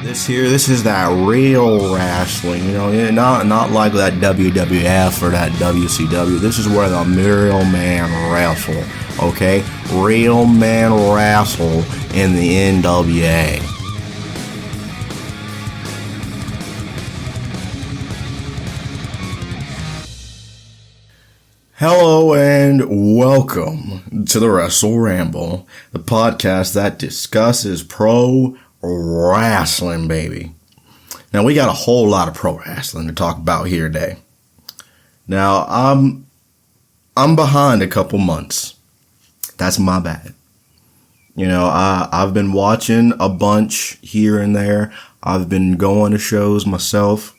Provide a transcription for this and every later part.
This is that real wrestling, not like that WWF or that WCW. This is where the real man wrestle, okay? Real man wrestle in the NWA. Hello and welcome to the Wrestle Ramble, the podcast that discusses pro wrestling, baby. Now, we got a whole lot of pro wrestling to talk about here today. Now, I'm behind a couple months. That's my bad. I've been watching a bunch here and there. I've been going to shows myself.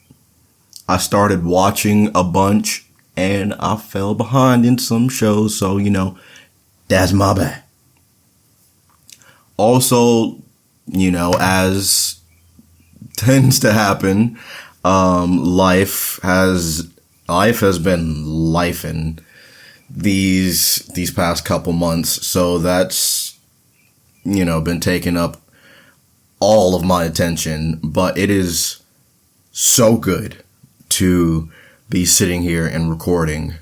I started watching a bunch and I fell behind in some shows, so, that's my bad. Also, as tends to happen, life has been lifing these past couple months, so that's, been taking up all of my attention, but it is so good to be sitting here and recording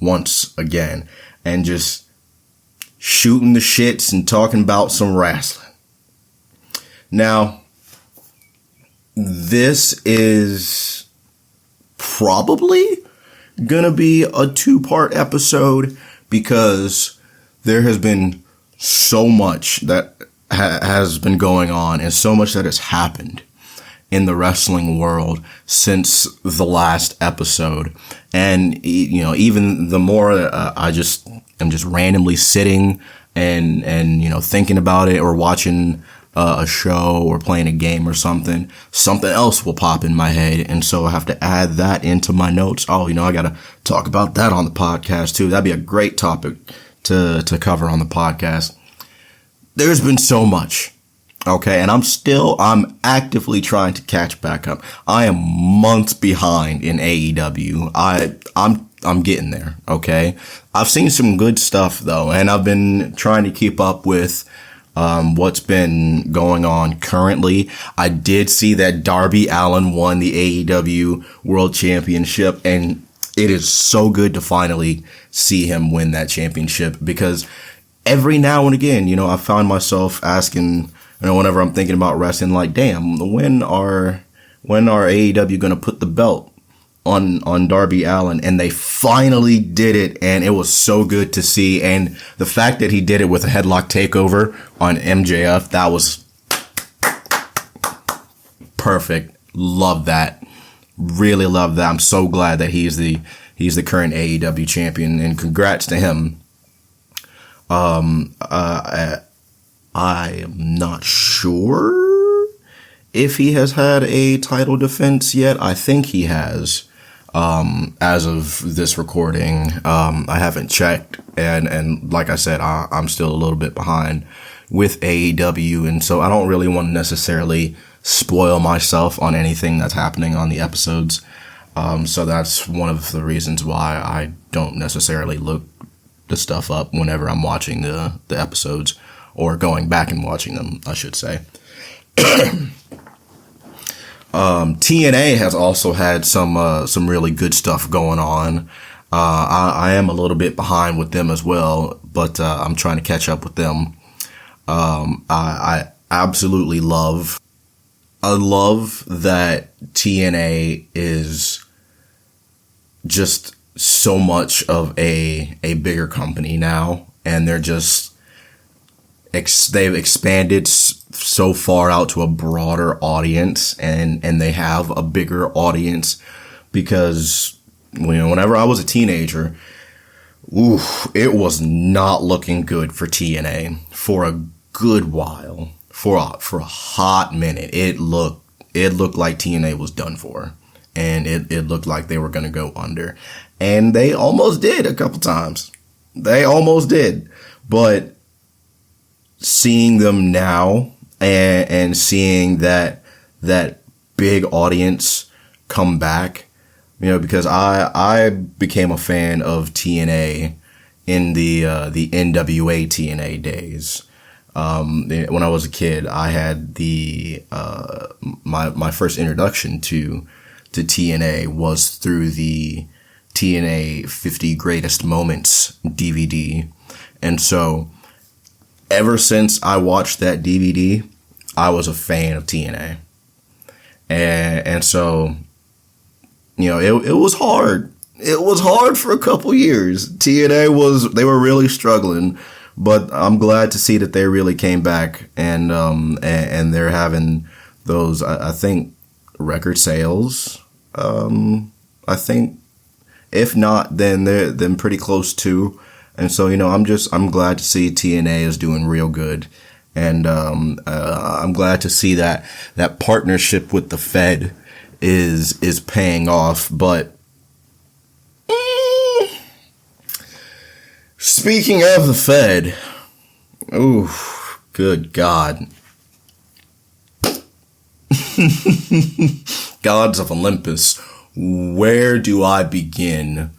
once again and just shooting the shits and talking about some wrestling. Now, this is probably gonna be a 2-part episode because there has been so much that has been going on and so much that has happened in the wrestling world since the last episode. And, even the more I'm just randomly sitting and, thinking about it or watching a show or playing a game or something else will pop in my head. And so I have to add that into my notes. Oh, I got to talk about that on the podcast too. That'd be a great topic to cover on the podcast. There's been so much. Okay, and I'm actively trying to catch back up. I am months behind in AEW. I'm getting there, okay? I've seen some good stuff though, and I've been trying to keep up with what's been going on currently. I did see that Darby Allin won the AEW World Championship, and it is so good to finally see him win that championship because every now and again, I find myself asking, whenever I'm thinking about wrestling, like, damn, when are AEW going to put the belt on Darby Allin? And they finally did it, and it was so good to see. And the fact that he did it with a headlock takeover on MJF, that was perfect. Love that. Really love that. I'm so glad that he's the current AEW champion, and congrats to him. I am not sure if he has had a title defense yet. I think he has, as of this recording. I haven't checked, and like I said, I'm still a little bit behind with AEW, and so I don't really want to necessarily spoil myself on anything that's happening on the episodes. So that's one of the reasons why I don't necessarily look the stuff up whenever I'm watching the episodes. Or going back and watching them, I should say. TNA has also had some really good stuff going on. I am a little bit behind with them as well, but I'm trying to catch up with them. I absolutely love that TNA is just so much of a bigger company now, and they're just they've expanded so far out to a broader audience, and they have a bigger audience because whenever I was a teenager, it was not looking good for TNA for a good while, for a hot minute. It looked like TNA was done for, and it looked like they were going to go under, and they almost did a couple times. They almost did, but seeing them now and seeing that big audience come back, because I became a fan of TNA in the NWA TNA days. When I was a kid, I had the my first introduction to TNA was through the TNA 50 Greatest Moments DVD. And so ever since I watched that DVD, I was a fan of TNA. And so, it was hard. It was hard for a couple years. TNA they were really struggling, but I'm glad to see that they really came back and they're having those, I think, record sales. I think if not, then they're pretty close to. And so, I'm glad to see TNA is doing real good. And I'm glad to see that partnership with the Fed is paying off. But speaking of the Fed, ooh, good God. Gods of Olympus, where do I begin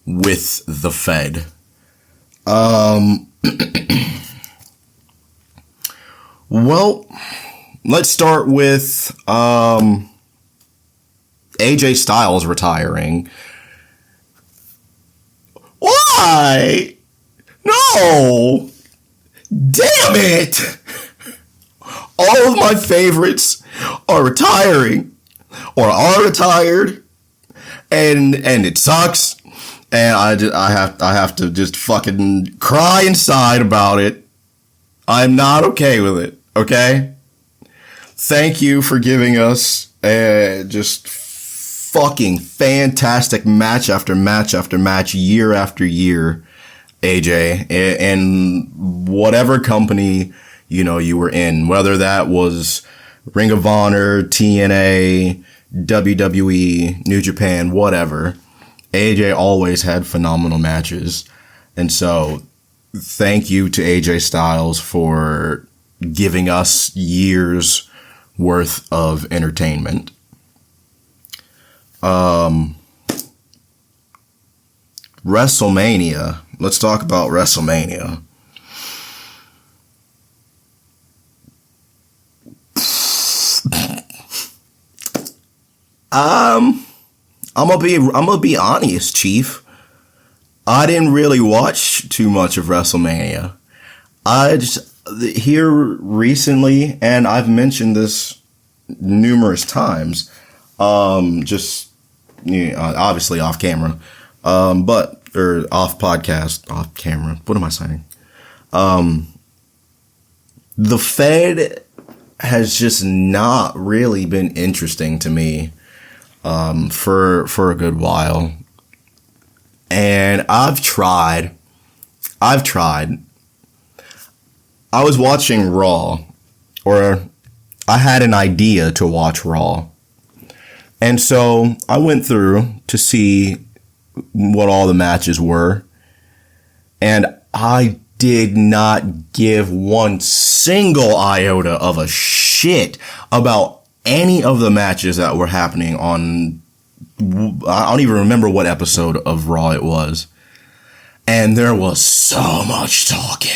with the Fed? Well, let's start with AJ Styles retiring. Why? No! Damn it! All of my favorites are retiring or are retired, and it sucks. And I have to just fucking cry inside about it. I'm not okay with it. Okay? Thank you for giving us just fucking fantastic match after match after match, year after year, AJ, and whatever company, you were in, whether that was Ring of Honor, TNA, WWE, New Japan, whatever. AJ always had phenomenal matches. And so thank you to AJ Styles for giving us years worth of entertainment. WrestleMania. Let's talk about WrestleMania. I'm gonna be honest, Chief. I didn't really watch too much of WrestleMania. I just here recently, and I've mentioned this numerous times, just obviously off camera, or off podcast, off camera. What am I saying? The Fed has just not really been interesting to me for a good while. And I've tried. I was watching Raw, or I had an idea to watch Raw. And so I went through to see what all the matches were. And I did not give one single iota of a shit about any of the matches that were happening on, I don't even remember what episode of Raw it was. And there was so much talking.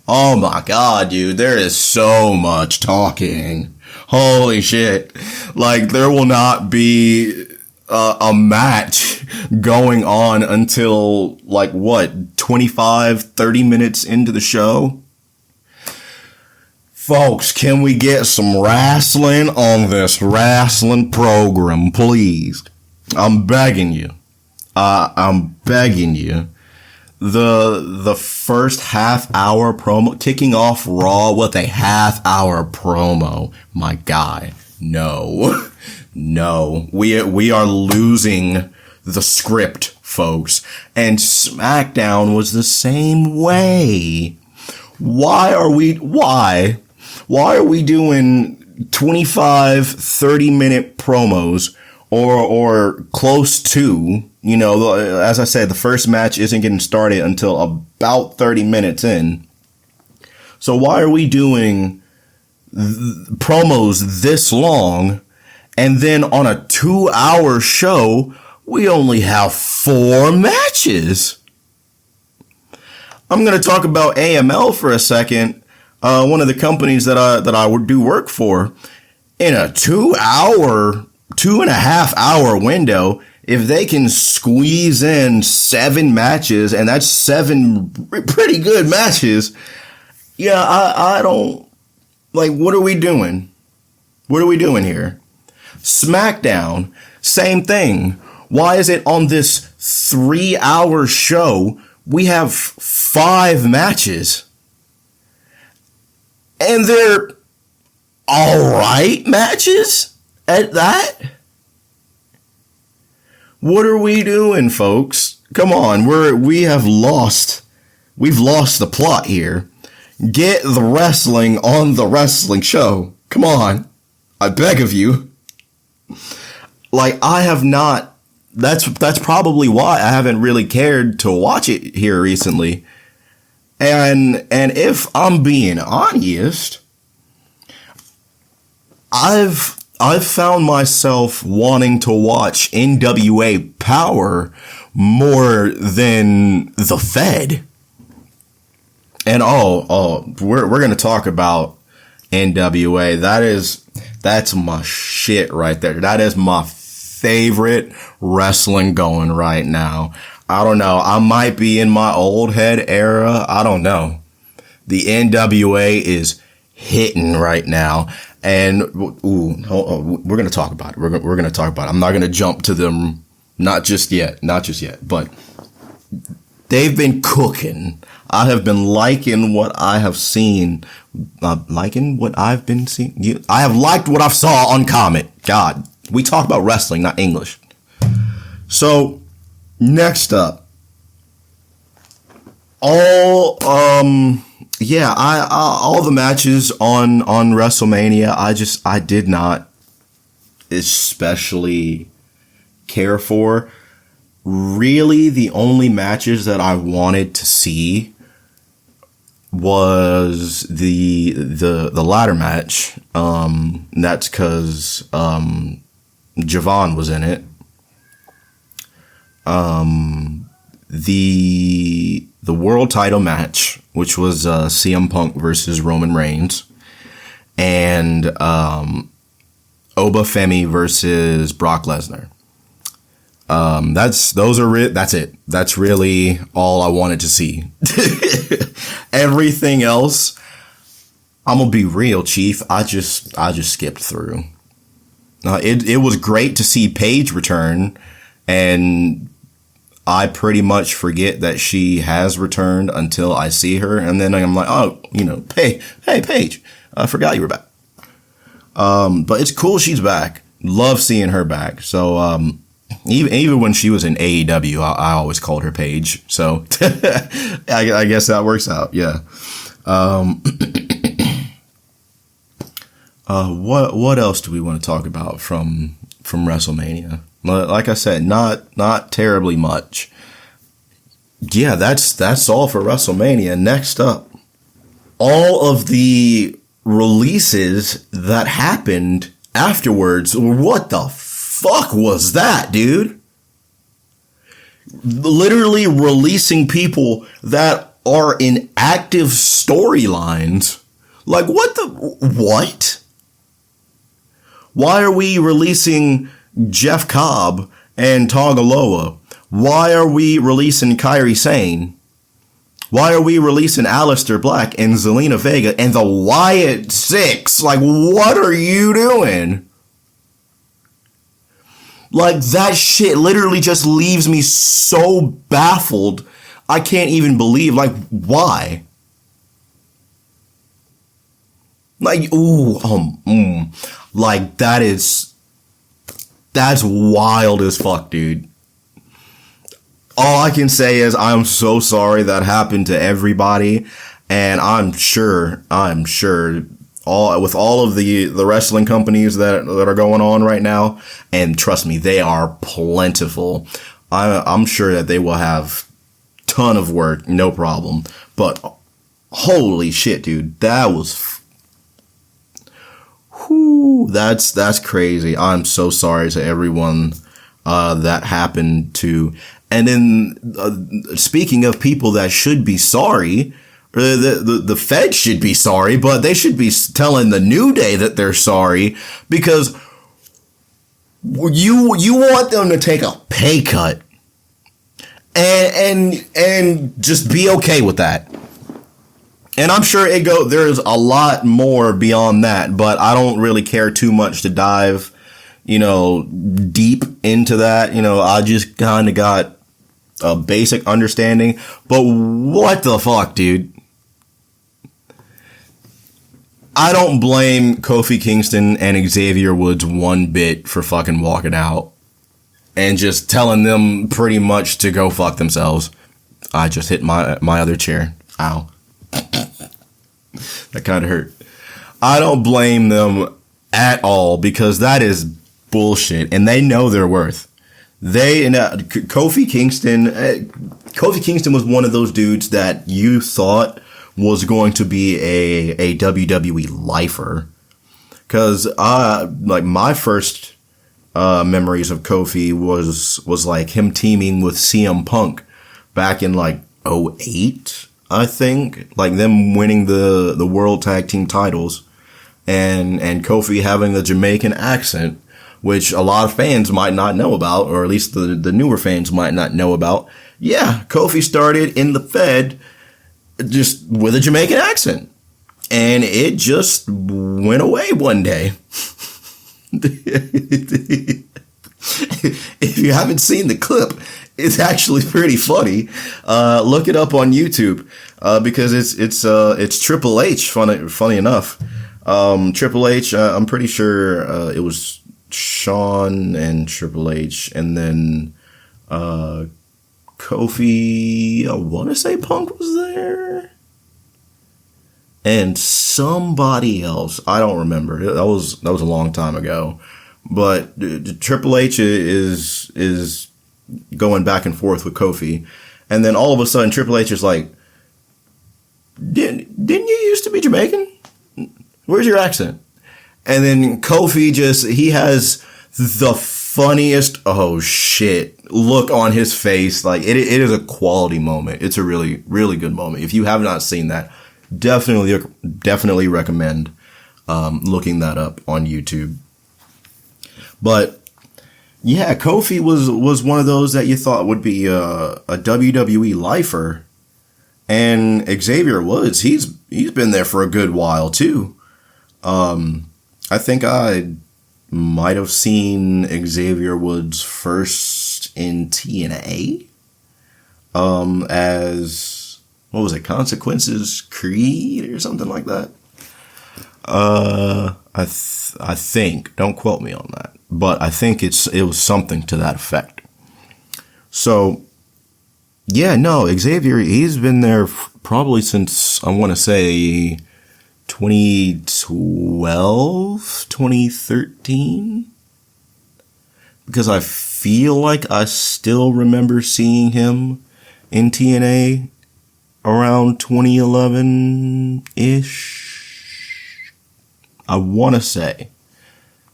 Oh my God, dude, there is so much talking. Holy shit. Like, there will not be a match going on until, 25, 30 minutes into the show? Folks, can we get some wrestling on this wrestling program, please? I'm begging you. I'm begging you. The first half-hour promo, kicking off Raw with a half-hour promo. My guy, no. No. We are losing the script, folks. And SmackDown was the same way. Why are we doing 25, 30-minute promos or close to, as I said, the first match isn't getting started until about 30 minutes in. So why are we doing promos this long, and then on a 2-hour show, we only have 4 matches? I'm going to talk about AML for a second. One of the companies that I do work for, in a 2.5 hour window, if they can squeeze in 7 matches, and that's 7 pretty good matches, yeah, I don't, like, what are we doing? What are we doing here? SmackDown, same thing. Why is it on this 3-hour show, we have 5 matches? And they're alright matches at that? What are we doing, folks? Come on, we've lost the plot here. Get the wrestling on the wrestling show. Come on. I beg of you. Like, I have not, that's probably why I haven't really cared to watch it here recently. And if I'm being honest, I've found myself wanting to watch NWA Power more than the Fed. And we're going to talk about NWA. That's my shit right there. That is my favorite wrestling going right now. I don't know. I might be in my old head era. I don't know. The NWA is hitting right now. And, we're going to talk about it. We're going to talk about it. I'm not going to jump to them. Not just yet, but they've been cooking. I have been liking what I have seen. I have liked what I saw on Comet. God, we talk about wrestling, not English. So, next up, all the matches on WrestleMania, I did not especially care for. Really, the only matches that I wanted to see was the ladder match. That's because Javon was in it. The world title match, which was CM Punk versus Roman Reigns, and Oba Femi versus Brock Lesnar. That's it. That's really all I wanted to see. Everything else, I'm gonna be real, Chief. I just skipped through. It was great to see Paige return, and I pretty much forget that she has returned until I see her, and then I'm like, oh, hey, Paige, I forgot you were back. But it's cool she's back. Love seeing her back. So, even when she was in AEW, I always called her Paige. So I guess that works out. Yeah. What else do we want to talk about from WrestleMania? Like I said, not terribly much. Yeah, that's all for WrestleMania. Next up, all of the releases that happened afterwards. What the fuck was that, dude? Literally releasing people that are in active storylines. Like, what? Why are we releasing Jeff Cobb and Tongaloa? Why are we releasing Kairi Sane? Why are we releasing Aleister Black and Zelina Vega and the Wyatt Six? Like, what are you doing? Like, that shit literally just leaves me so baffled. I can't even believe, like, why? Like, like, that's wild as fuck, dude. All I can say is I'm so sorry that happened to everybody, and I'm sure with all of the wrestling companies that are going on right now, and trust me, they are plentiful. I'm sure that they will have ton of work, no problem. But holy shit, dude, that was that's crazy. I'm so sorry to everyone that happened to. And then, speaking of people that should be sorry, the Fed should be sorry, but they should be telling the New Day that they're sorry, because you want them to take a pay cut and just be okay with that. And I'm sure there's a lot more beyond that, but I don't really care too much to dive, deep into that. I just kind of got a basic understanding, but what the fuck, dude? I don't blame Kofi Kingston and Xavier Woods one bit for fucking walking out and just telling them pretty much to go fuck themselves. I just hit my other chair. Ow. That kind of hurt. I don't blame them at all, because that is bullshit, and they know their worth. Kofi Kingston was one of those dudes that you thought was going to be a WWE lifer. Cause, my first, memories of Kofi was like him teaming with CM Punk back in '08, I think, like them winning the World Tag Team titles, and Kofi having the Jamaican accent, which a lot of fans might not know about, or at least the newer fans might not know about. Yeah, Kofi started in the Fed just with a Jamaican accent, and it just went away one day. If you haven't seen the clip, it's actually pretty funny. Look it up on YouTube, because it's Triple H. Funny enough, Triple H. I'm pretty sure it was Shawn and Triple H, and then Kofi, I want to say Punk was there, and somebody else, I don't remember. That was a long time ago, but Triple H is going back and forth with Kofi, and then all of a sudden Triple H is like, didn't you used to be Jamaican? Where's your accent? And then Kofi he has the funniest, oh shit, look on his face. Like, it is a quality moment. It's a really, really good moment. If you have not seen that, definitely recommend looking that up on YouTube. But yeah, Kofi was one of those that you thought would be a WWE lifer. And Xavier Woods, he's been there for a good while too. I think I might have seen Xavier Woods first in TNA, as, what was it, Consequences Creed or something like that. I think, don't quote me on that, but I think it was something to that effect. So yeah, no, Xavier, he's been there probably since, I want to say 2012, 2013, because I feel like I still remember seeing him in TNA around 2011-ish, I want to say.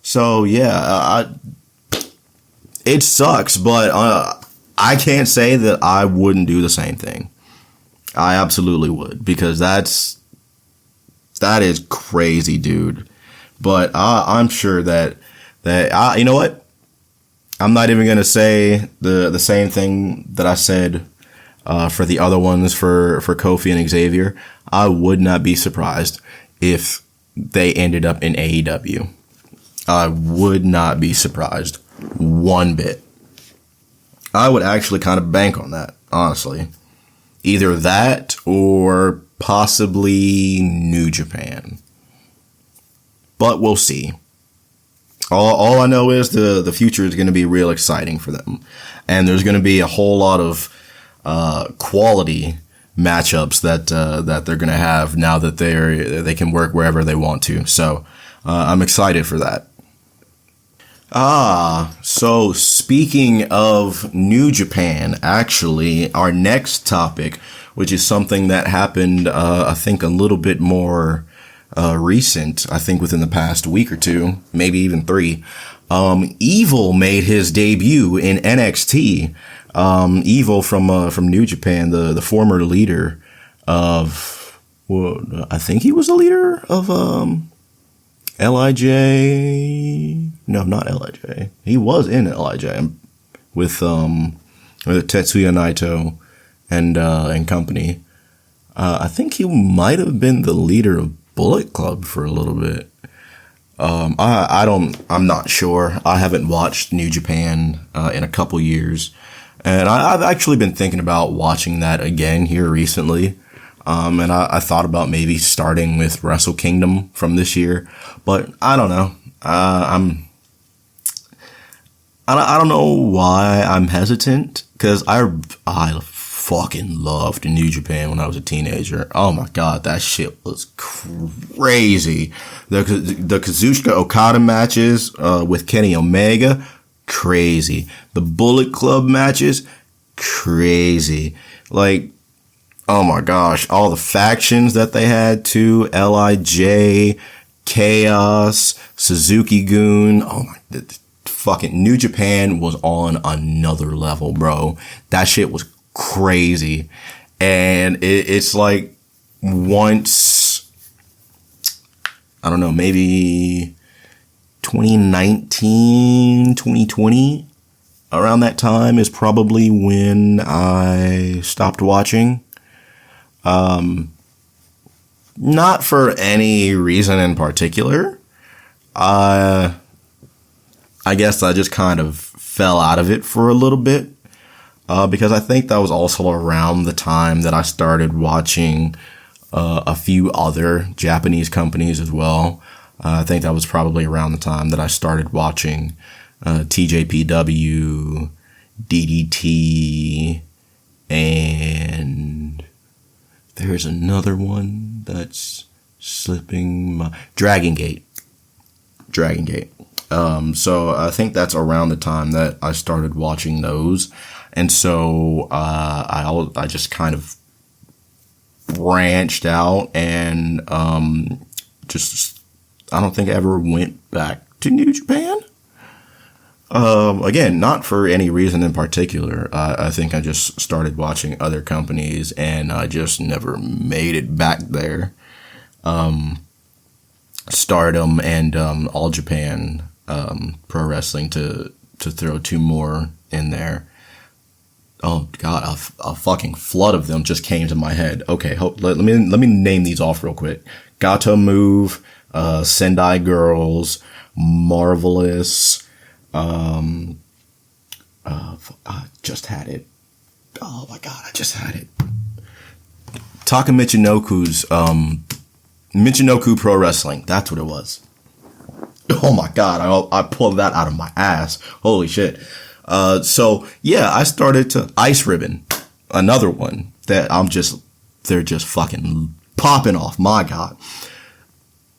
So yeah, it sucks, but I can't say that I wouldn't do the same thing. I absolutely would, because that is crazy, dude. But I'm sure that you know what? I'm not even gonna say the same thing that I said for the other ones for Kofi and Xavier. I would not be surprised if they ended up in AEW. I would not be surprised one bit. I would actually kind of bank on that, honestly. Either that or possibly New Japan. But we'll see. All I know is the future is going to be real exciting for them. And there's going to be a whole lot of quality matchups that they're going to have now that they can work wherever they want to. So I'm excited for that. So speaking of New Japan, actually, our next topic, which is something that happened, I think a little bit more recent, I think within the past week or two, maybe even 3. Evil made his debut in NXT Evil from New Japan, the former leader of, well, I think he was the leader of LIJ. No, not LIJ. He was in LIJ with Tetsuya Naito and company. I think he might have been the leader of Bullet Club for a little bit. I'm not sure. I haven't watched New Japan in a couple years, and I've actually been thinking about watching that again here recently. And I thought about maybe starting with Wrestle Kingdom from this year, but I don't know. I don't know why I'm hesitant, because I fucking loved New Japan when I was a teenager. Oh my god, that shit was crazy. The Kazuchika Okada matches with Kenny Omega, crazy. The Bullet Club matches, crazy. Like, oh my gosh, all the factions that they had too, LIJ, Chaos, Suzuki-gun. Oh my, fucking New Japan was on another level, bro. That shit was crazy. And it's like, once, I don't know, maybe 2019, 2020, around that time is probably when I stopped watching. Not for any reason in particular. I guess I just kind of fell out of it for a little bit. Because I think that was also around the time that I started watching a few other Japanese companies as well. I think that was probably around the time that I started watching TJPW, DDT, and there's another one that's slipping my... Dragon Gate. So I think that's around the time that I started watching those. And so I just kind of branched out and just, I don't think I ever went back to New Japan. Again, not for any reason in particular. I think I just started watching other companies and I just never made it back there. Stardom and All Japan Pro Wrestling to throw two more in there. Oh god, a fucking flood of them just came to my head. Okay, let me name these off real quick. Gata Move, Sendai Girls, Marvelous. I just had it. Oh my god, I just had it. Taka Michinoku's Michinoku Pro Wrestling. That's what it was. Oh my god, I pulled that out of my ass. Holy shit. So yeah, I started to Ice Ribbon, another one that they're just fucking popping off. My God.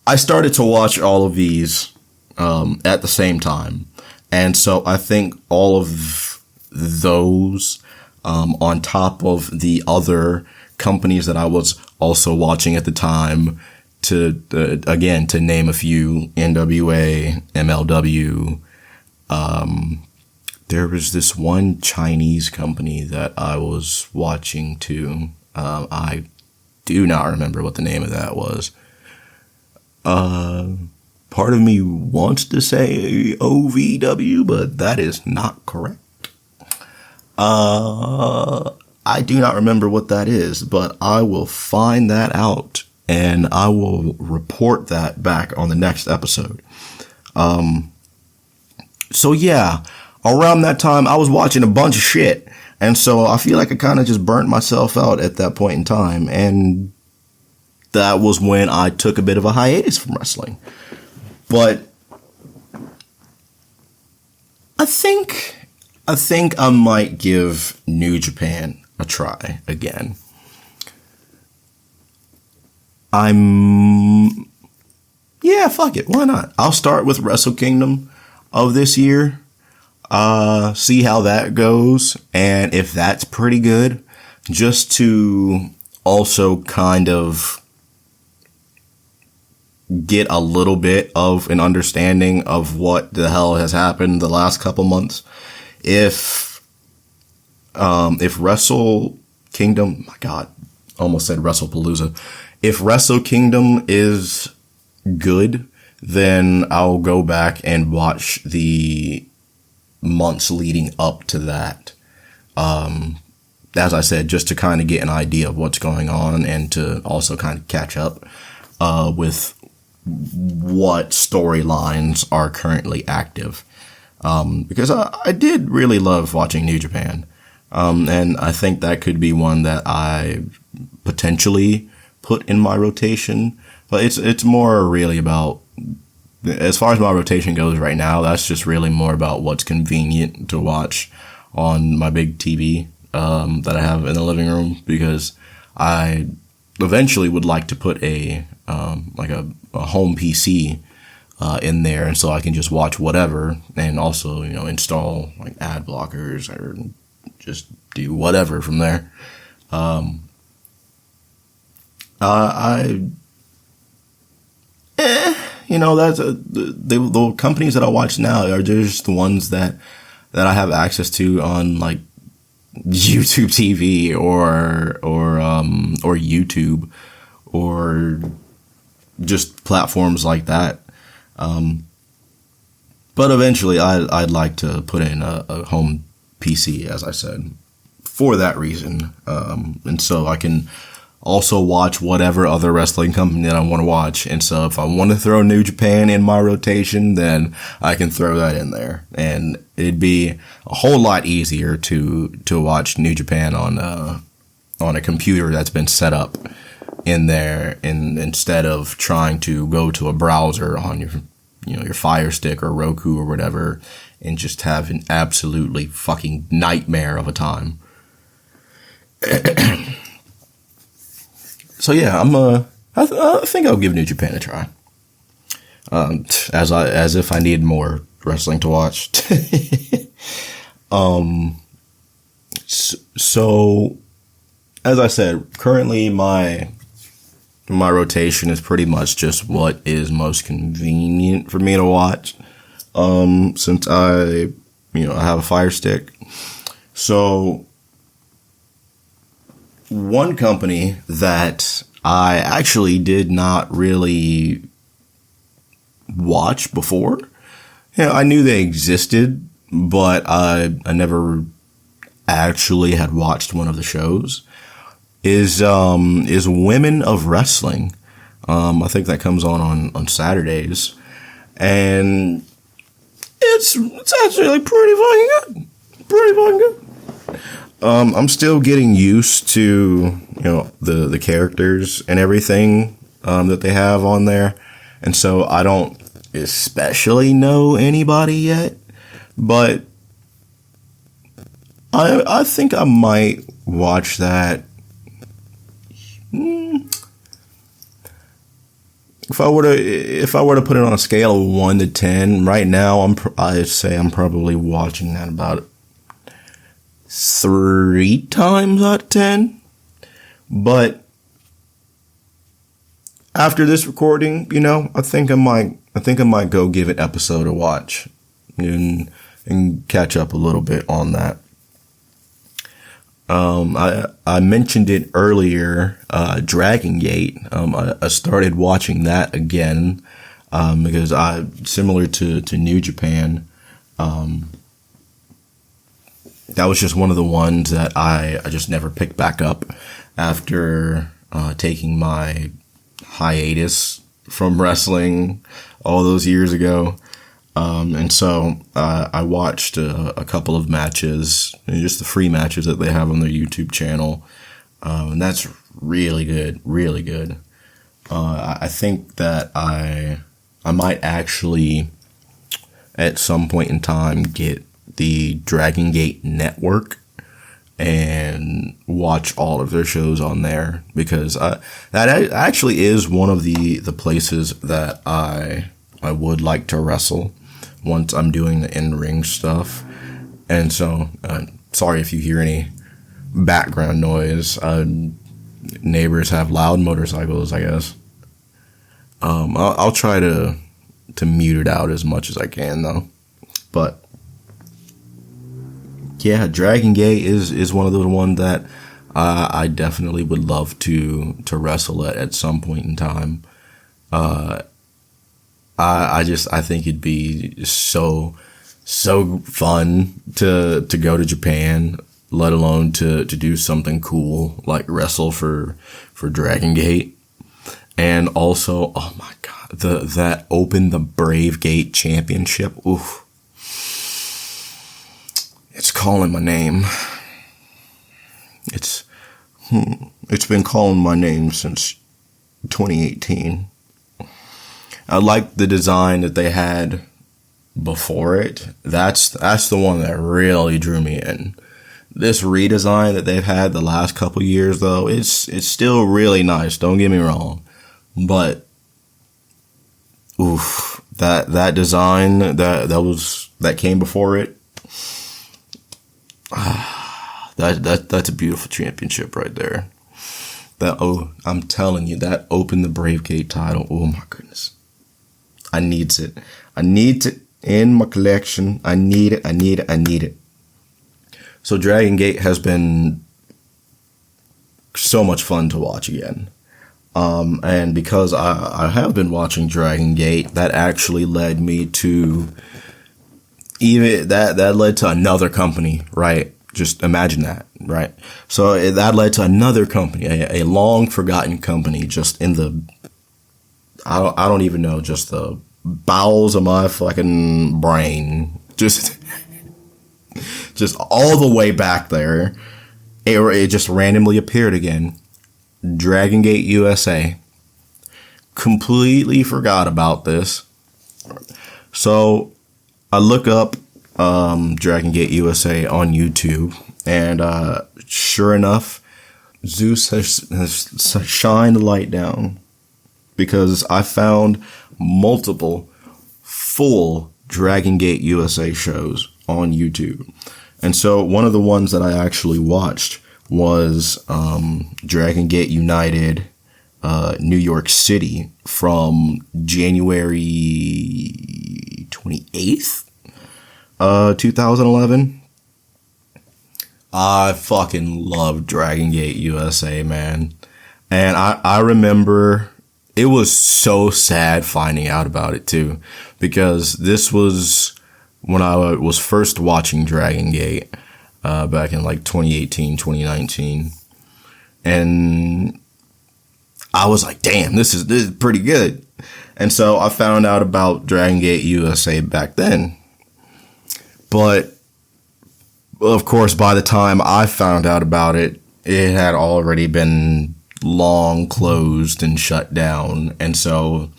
I started to watch all of these, at the same time. And so I think all of those, on top of the other companies that I was also watching at the time, to name a few, NWA, MLW, there was this one Chinese company that I was watching too. I do not remember what the name of that was. Part of me wants to say OVW, but that is not correct. I do not remember what that is, but I will find that out and I will report that back on the next episode. So yeah. Around that time, I was watching a bunch of shit. And so I feel like I kind of just burnt myself out at that point in time. And that was when I took a bit of a hiatus from wrestling. But I think I might give New Japan a try again. Yeah, fuck it. Why not? I'll start with Wrestle Kingdom of this year. See how that goes, and if that's pretty good, just to also kind of get a little bit of an understanding of what the hell has happened the last couple months. If If Wrestle Kingdom, my God, almost said WrestlePalooza. If Wrestle Kingdom is good, then I'll go back and watch the months leading up to that. As I said, just to kind of get an idea of what's going on and to also kind of catch up with what storylines are currently active. Because I did really love watching New Japan. And I think that could be one that I potentially put in my rotation. But it's more really about, as far as my rotation goes right now, that's just really more about what's convenient to watch on my big TV that I have in the living room, because I eventually would like to put a home PC in there, and so I can just watch whatever, and also, you know, install like ad blockers or just do whatever from there. You know, that's the companies that I watch now are just the ones that I have access to on like YouTube TV or YouTube or just platforms like that. But eventually I'd like to put in a home PC, as I said, for that reason. And so I can also watch whatever other wrestling company that I want to watch. And so if I want to throw New Japan in my rotation, then I can throw that in there. And it'd be a whole lot easier to watch New Japan on a computer that's been set up in there, instead of trying to go to a browser on your Fire Stick or Roku or whatever and just have an absolutely fucking nightmare of a time. So yeah, I think I'll give New Japan a try. As if I need more wrestling to watch. So as I said, currently my rotation is pretty much just what is most convenient for me to watch. Since I have a Fire Stick. So one company that I actually did not really watch before, I knew they existed, but I never actually had watched one of the shows, is Women of Wrestling. I think that comes on Saturdays, and it's actually pretty fucking good. I'm still getting used to, the characters and everything, that they have on there. And so I don't especially know anybody yet, but I think I might watch that. If I were to put it on a scale of 1 to 10, right now I'd say I'm probably watching that about 3 times out of 10. But after this recording, I think I might go give an episode a watch and catch up a little bit on that. I mentioned it earlier, Dragon Gate. I started watching that again, because similar to New Japan, that was just one of the ones that I just never picked back up after taking my hiatus from wrestling all those years ago. And so I watched a couple of matches, just the free matches that they have on their YouTube channel. And that's really good, really good. I think that I might actually, at some point in time, get the Dragon Gate Network and watch all of their shows on there, because that actually is one of the places that I would like to wrestle once I'm doing the in-ring stuff. And so, sorry if you hear any background noise. Neighbors have loud motorcycles, I guess. I'll try to mute it out as much as I can, though. But yeah, Dragon Gate is one of the ones that I definitely would love to wrestle at some point in time. I think it'd be so fun to go to Japan, let alone to do something cool like wrestle for Dragon Gate. And also, oh my god, that Open the Brave Gate Championship. Oof. It's calling my name. It's been calling my name since 2018. I like the design that they had before it. That's the one that really drew me in. This redesign that they've had the last couple years, though, it's still really nice. Don't get me wrong, but oof, that design that came before it. That's a beautiful championship right there. I'm telling you, that Open the Brave Gate title. Oh my goodness. I need it. I need it in my collection. I need it. So Dragon Gate has been so much fun to watch again. And because I have been watching Dragon Gate, that actually led me to that led to another company, right? Just imagine that, right? So that led to another company, a long forgotten company, just in the, I don't even know, just the bowels of my fucking brain, just all the way back there. It just randomly appeared again. Dragon Gate USA. Completely forgot about this. So I look up Dragon Gate USA on YouTube, and sure enough, Zeus has shined the light down, because I found multiple full Dragon Gate USA shows on YouTube. And so one of the ones that I actually watched was Dragon Gate United New York City from January 28th, 2011. I fucking love Dragon Gate USA, man. And I remember it was so sad finding out about it too, because this was when I was first watching Dragon Gate back in like 2018, 2019. And I was like, damn, this is pretty good. And so I found out about Dragon Gate USA back then. But of course, by the time I found out about it, it had already been long closed and shut down. And so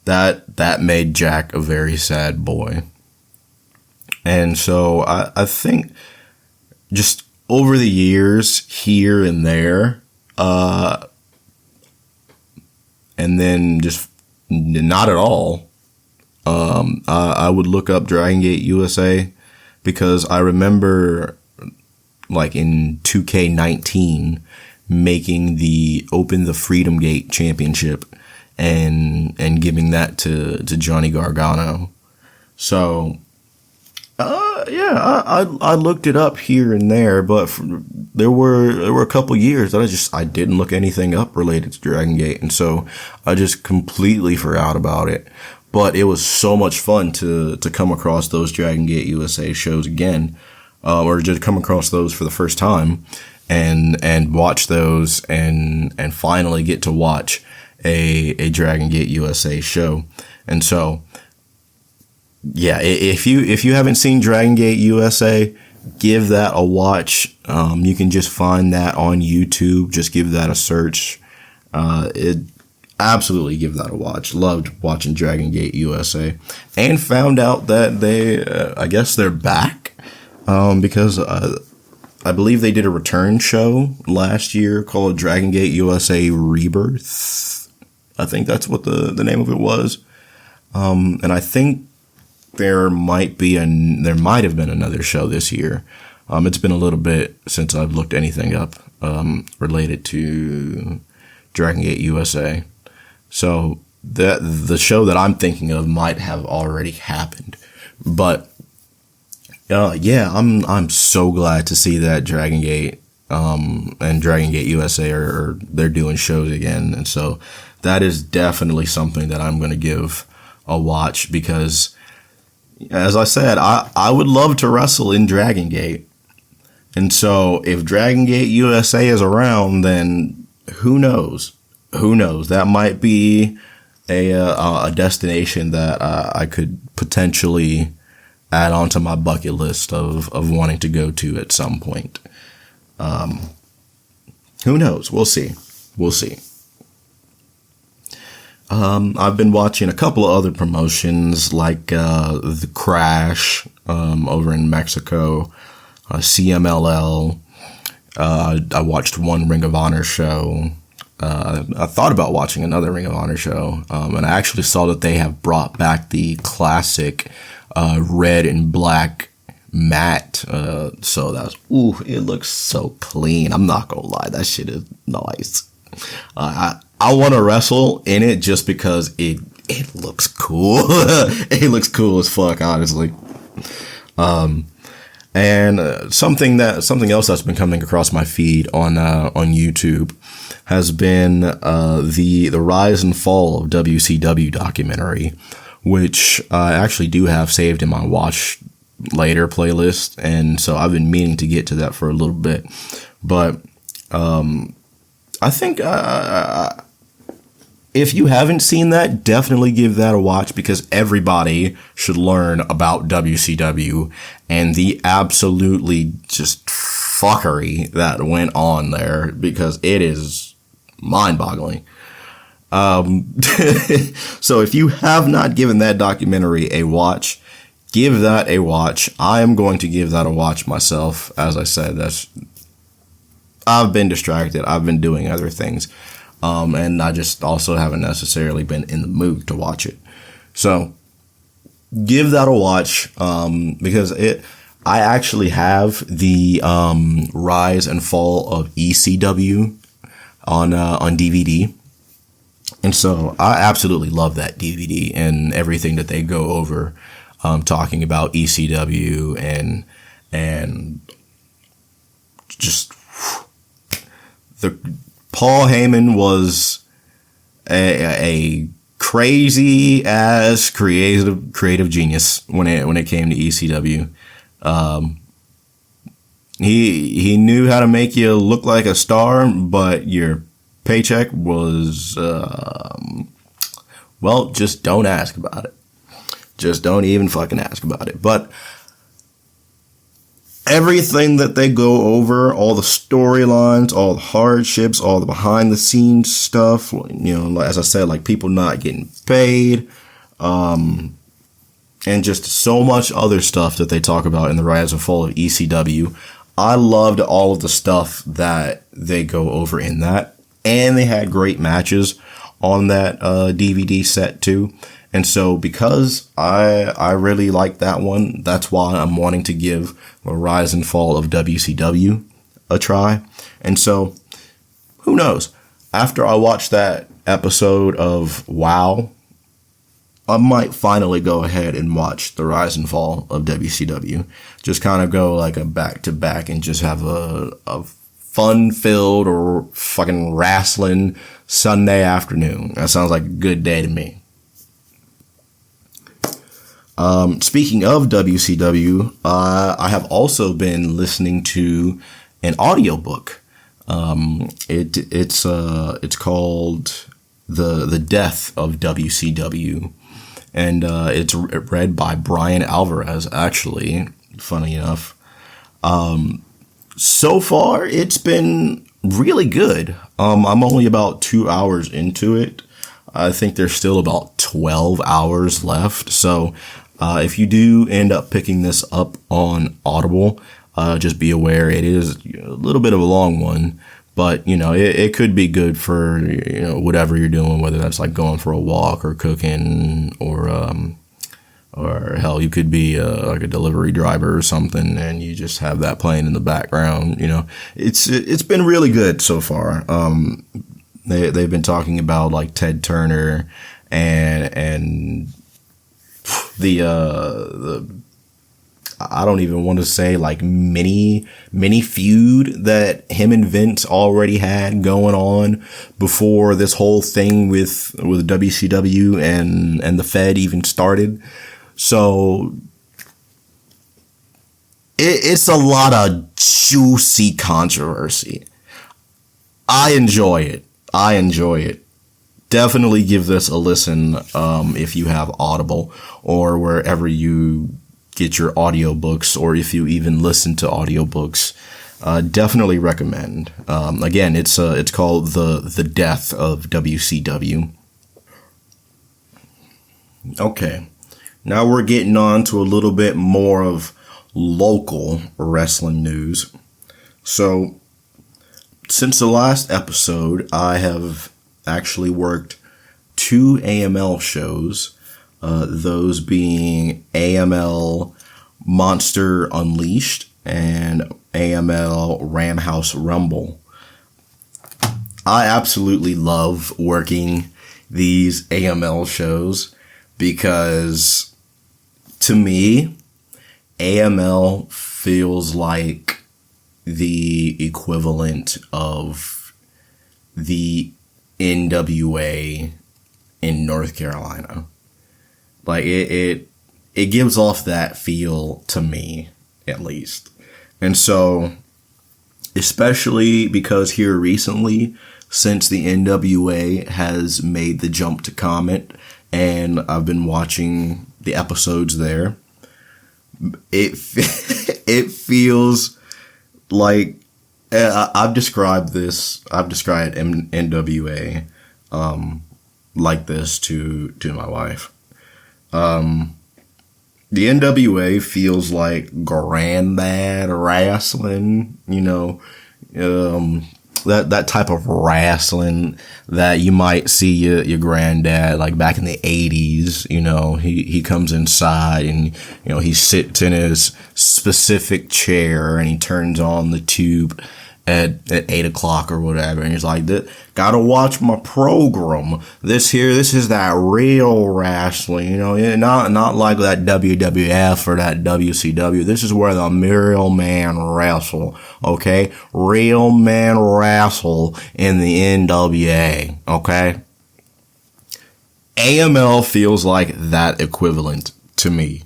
that made Jack a very sad boy. And so I think just over the years, here and there, and then just not at all, I would look up Dragon Gate USA, because I remember, like, in 2K19 making the Open the Freedom Gate Championship and giving that to Johnny Gargano. So I looked it up here and there, but there were a couple years that I didn't look anything up related to Dragon Gate, and so I just completely forgot about it. But it was so much fun to come across those Dragon Gate USA shows again, or just come across those for the first time, and watch those, and finally get to watch a Dragon Gate USA show. And so, yeah, if you haven't seen Dragon Gate USA, give that a watch. You can just find that on YouTube. Just give that a search. Absolutely give that a watch. Loved watching Dragon Gate USA, and found out that they, I guess they're back, because I believe they did a return show last year called Dragon Gate USA Rebirth. I think that's what the name of it was. And I think there might have been another show this year. It's been a little bit since I've looked anything up related to Dragon Gate USA. So the show that I'm thinking of might have already happened. But Yeah, I'm so glad to see that Dragon Gate and Dragon Gate USA are they're doing shows again, and so that is definitely something that I'm going to give a watch, because, as I said, I would love to wrestle in Dragon Gate, and so if Dragon Gate USA is around, then who knows? Who knows? That might be a destination that I could potentially add on to my bucket list of wanting to go to at some point. Who knows? We'll see. We'll see. I've been watching a couple of other promotions like The Crash over in Mexico, CMLL. I watched one Ring of Honor show. I thought about watching another Ring of Honor show, and I actually saw that they have brought back the classic red and black mat. So that's, it looks so clean. I'm not gonna lie, that shit is nice. I want to wrestle in it just because it looks cool. It looks cool as fuck, honestly. And something else that's been coming across my feed on YouTube has been the Rise and Fall of WCW documentary, which I actually do have saved in my watch later playlist, and so I've been meaning to get to that for a little bit. But I think if you haven't seen that, definitely give that a watch, because everybody should learn about WCW and the absolutely just fuckery that went on there, because it is mind-boggling. So if you have not given that documentary a watch, give that a watch. I am going to give that a watch myself. As I said, I've been distracted. I've been doing other things. And I just also haven't necessarily been in the mood to watch it. So give that a watch, because I actually have the Rise and Fall of ECW on DVD. And so I absolutely love that DVD and everything that they go over, talking about ECW and just Paul Heyman was a crazy ass creative genius when it came to ECW. He knew how to make you look like a star, but your paycheck was, well, just don't ask about it. Just don't even fucking ask about it. But everything that they go over, all the storylines, all the hardships, all the behind the scenes stuff, as I said, like people not getting paid, and just so much other stuff that they talk about in the Rise and Fall of ECW. I loved all of the stuff that they go over in that. And they had great matches on that DVD set too. And so because I really like that one, that's why I'm wanting to give the Rise and Fall of WCW a try. And so who knows? After I watch that episode of WOW, I might finally go ahead and watch the Rise and Fall of WCW. Just kind of go like a back to back and just have a fun-filled or fucking wrestling Sunday afternoon. That sounds like a good day to me. Speaking of WCW, I have also been listening to an audiobook. It's called The Death of WCW, and it's read by Brian Alvarez, actually, funny enough. So far, it's been really good. I'm only about 2 hours into it. I think there's still about 12 hours left. So if you do end up picking this up on Audible, just be aware it is a little bit of a long one. But, it could be good for, whatever you're doing, whether that's like going for a walk or cooking or hell, you could be like a delivery driver or something, and you just have that playing in the background. It's been really good so far. They've been talking about like Ted Turner and the I don't even want to say like mini feud that him and Vince already had going on before this whole thing with WCW and the Fed even started. So it's a lot of juicy controversy. I enjoy it. Definitely give this a listen if you have Audible or wherever you get your audiobooks, or if you even listen to audiobooks. Definitely recommend. Again, it's called The Death of WCW. Okay, now we're getting on to a little bit more of local wrestling news. So, since the last episode, I have actually worked 2 AML shows, those being AML Monster Unleashed and AML Ramhouse Rumble. I absolutely love working these AML shows because, to me, AML feels like the equivalent of the NWA in North Carolina. Like it gives off that feel to me, at least. And so, especially because here recently, since the NWA has made the jump to Comet, and I've been watching the episodes there, it feels like I've described NWA like this to my wife. The NWA feels like granddad wrestling, that type of wrestling that you might see your granddad like back in the 80s. He comes inside and he sits in his specific chair and he turns on the tube at 8 o'clock or whatever, and he's like, gotta watch my program. This is that real wrestling, not like that WWF or that WCW. This is where the real man wrestle, okay? Real man wrestle in the NWA, okay? AML feels like that equivalent to me.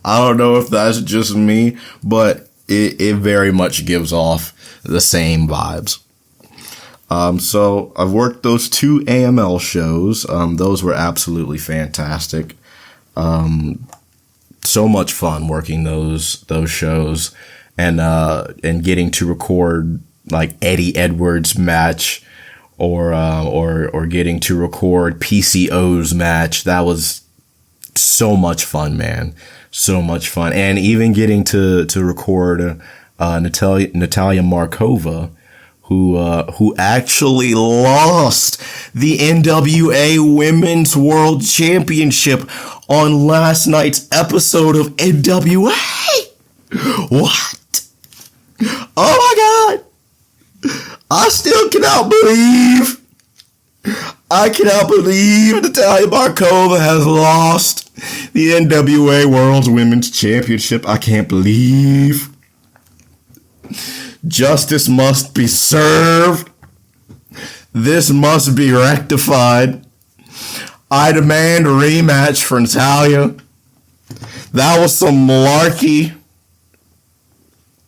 I don't know if that's just me, but it very much gives off the same vibes. So I've worked those 2 AML shows. Those were absolutely fantastic. So much fun working those shows and getting to record like Eddie Edwards' match or getting to record PCO's match. That was so much fun, man. So much fun. And even getting to record Natalia Markova, who actually lost the NWA Women's World Championship on last night's episode of NWA. What? Oh my God. I still cannot believe Natalia Markova has lost the NWA World Women's Championship. I can't believe. Justice must be served. This must be rectified. I demand a rematch for Natalia. That was some malarkey.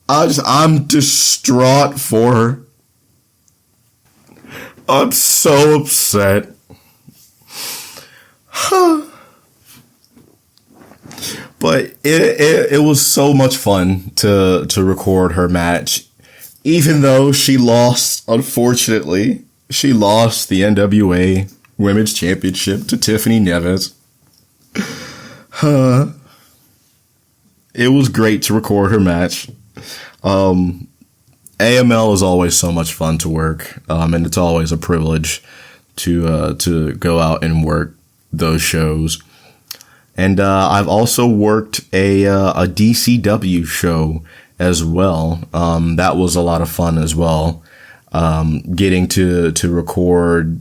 I'm distraught for her. I'm so upset. But it was so much fun to record her match. Even though she lost, unfortunately, she lost the NWA Women's Championship to Tiffany Neves. It was great to record her match. AML is always so much fun to work, and it's always a privilege to go out and work those shows. And I've also worked a DCW show as well. That was a lot of fun as well. Getting to record,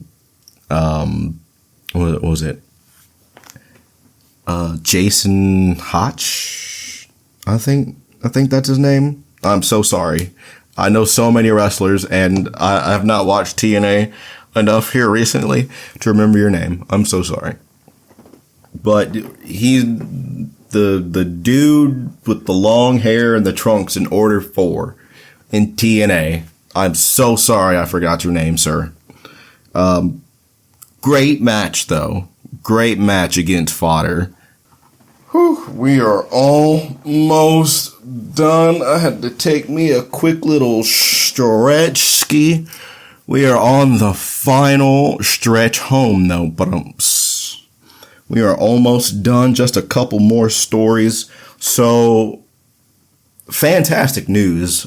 what was it? Jason Hotch? I think that's his name. I'm so sorry. I know so many wrestlers, and I have not watched TNA enough here recently to remember your name. I'm so sorry. But he's the dude with the long hair and the trunks in Order 4 in TNA. I'm so sorry I forgot your name, sir. Great match, though. Great match against Fodder. Whew, we are almost done. I had to take me a quick little stretch ski. We are on the final stretch home, though. But we are almost done. Just a couple more stories. So, fantastic news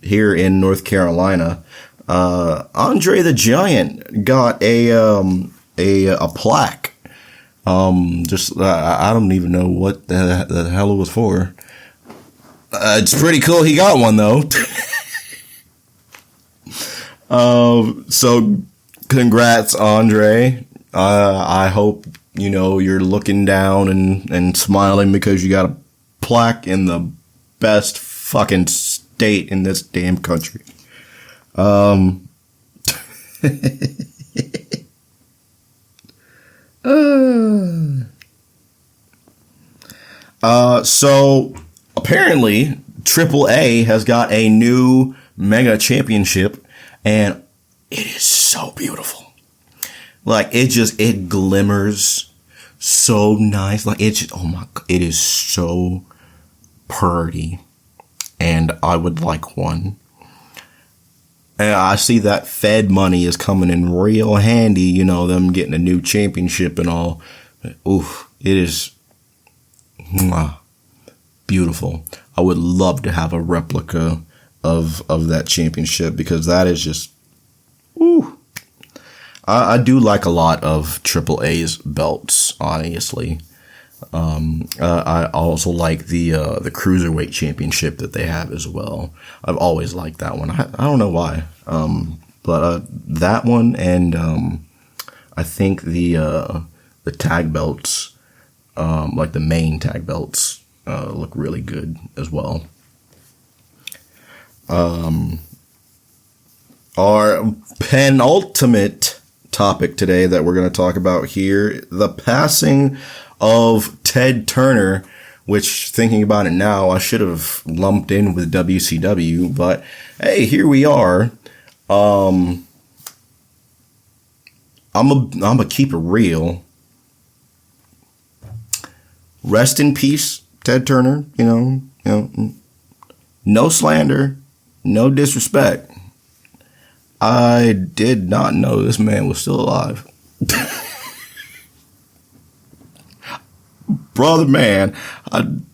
here in North Carolina. Andre the Giant got a plaque. I don't even know what the hell it was for. It's pretty cool he got one, though. So congrats, Andre. I hope, you're looking down and smiling because you got a plaque in the best fucking state in this damn country. So apparently AAA has got a new mega championship, and it is so beautiful. Like, it glimmers so nice. Like, oh my God, it is so pretty, and I would like one. And I see that Fed money is coming in real handy, them getting a new championship and all. Oof, it is beautiful. I would love to have a replica of that championship, because that is just, ooh. I do like a lot of AAA's belts, honestly. I also like the Cruiserweight Championship that they have as well. I've always liked that one. I don't know why. But that one, and I think the tag belts, like the main tag belts, look really good as well. Our penultimate topic today that we're going to talk about here, the passing of Ted Turner, which, thinking about it now, I should have lumped in with WCW, but hey, here we are. I'm gonna keep it real. Rest in peace, Ted Turner. No slander, no disrespect. I did not know this man was still alive. Brother, man, I'm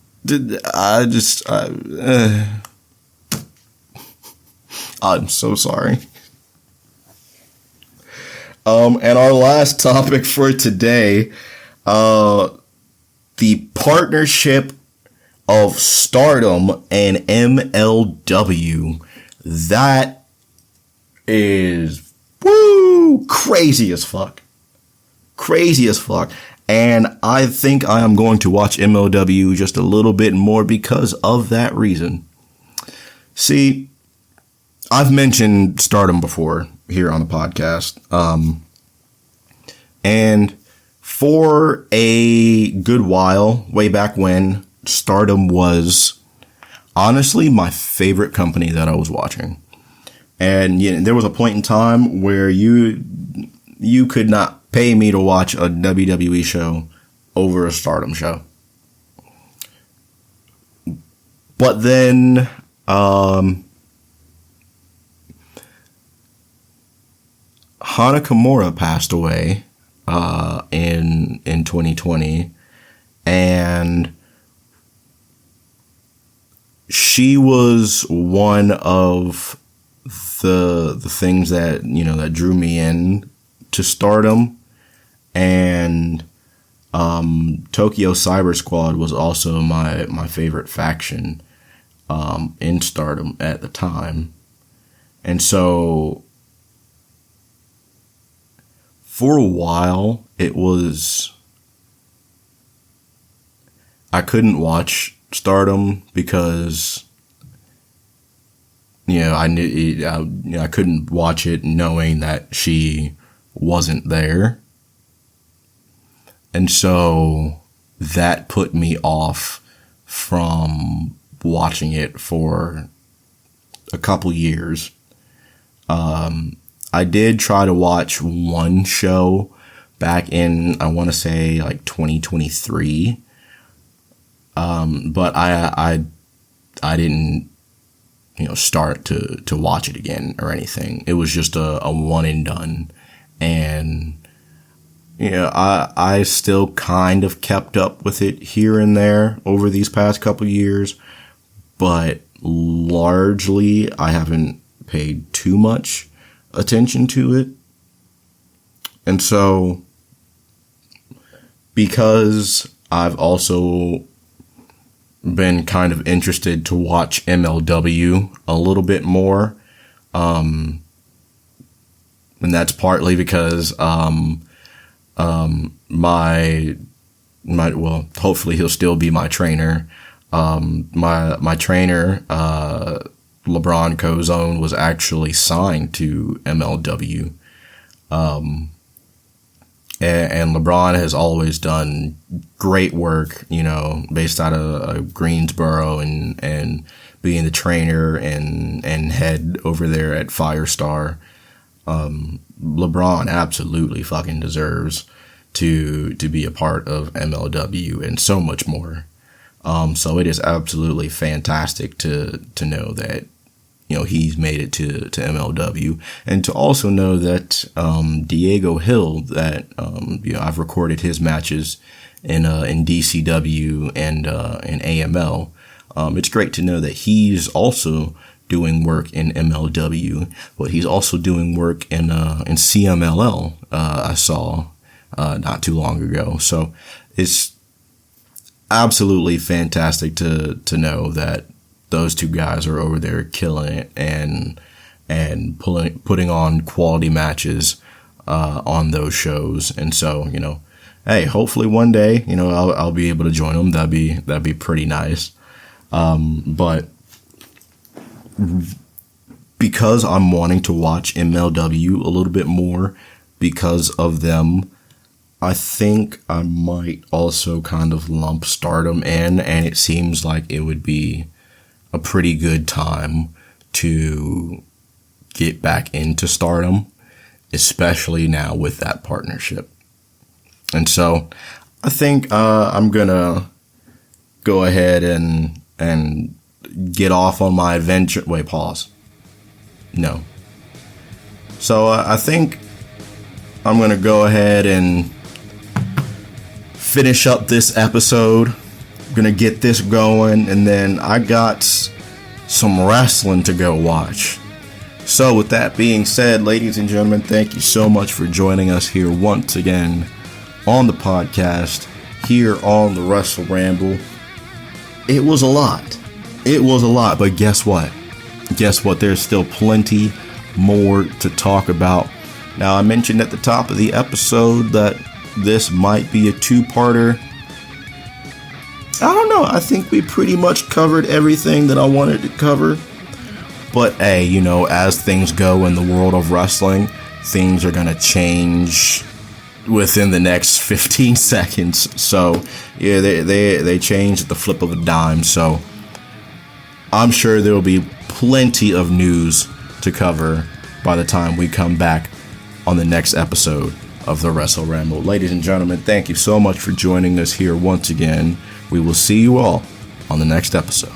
so sorry. And our last topic for today, the partnership of Stardom and MLW. That is, crazy as fuck. Crazy as fuck. And I think I am going to watch MLW just a little bit more because of that reason. See, I've mentioned Stardom before here on the podcast. And for a good while, way back when, Stardom was honestly my favorite company that I was watching. And there was a point in time where you could not pay me to watch a WWE show over a Stardom show. But then, Hana Kimura passed away, in 2020, and she was one of the things that, that drew me in to Stardom. And Tokyo Cyber Squad was also my favorite faction in Stardom at the time. And so for a while, I couldn't watch Stardom because, I knew I couldn't watch it knowing that she wasn't there. And so that put me off from watching it for a couple years. I did try to watch one show back in, I want to say like 2023. But I didn't, start to watch it again or anything. It was just a one and done. And, I still kind of kept up with it here and there over these past couple years, but largely I haven't paid too much attention to it. And so, because I've also been kind of interested to watch MLW a little bit more, and that's partly because hopefully he'll still be my trainer. My trainer, LeBron Cozone, was actually signed to MLW. And LeBron has always done great work, based out of Greensboro and being the trainer and head over there at Firestar. LeBron absolutely fucking deserves to be a part of MLW and so much more. So it is absolutely fantastic to know that, he's made it to MLW, and to also know that, Diego Hill, that, I've recorded his matches in DCW and AML. It's great to know that he's also doing work in MLW, but he's also doing work in CMLL, I saw, not too long ago. So it's absolutely fantastic to know that those two guys are over there killing it and putting on quality matches on those shows. And so, hey, hopefully one day, I'll be able to join them. That'd be pretty nice. But because I'm wanting to watch MLW a little bit more because of them, I think I might also kind of lump Stardom in, and it seems like it would be a pretty good time to get back into Stardom, especially now with that partnership. And so I think I'm gonna go ahead and get off on my adventure. Wait, pause. No. So I think I'm gonna go ahead and finish up this episode. Gonna get this going, and then I got some wrestling to go watch. So with that being said, ladies and gentlemen, thank you so much for joining us here once again on the podcast, here on the Wrestle Ramble. It was a lot, but guess what? There's still plenty more to talk about. Now, I mentioned at the top of the episode that this might be a two-parter. I don't know. I think we pretty much covered everything that I wanted to cover. But hey, as things go in the world of wrestling, things are going to change within the next 15 seconds. So, yeah, they change at the flip of a dime. So, I'm sure there will be plenty of news to cover by the time we come back on the next episode of the Wrestle Ramble. Ladies and gentlemen, thank you so much for joining us here once again. We will see you all on the next episode.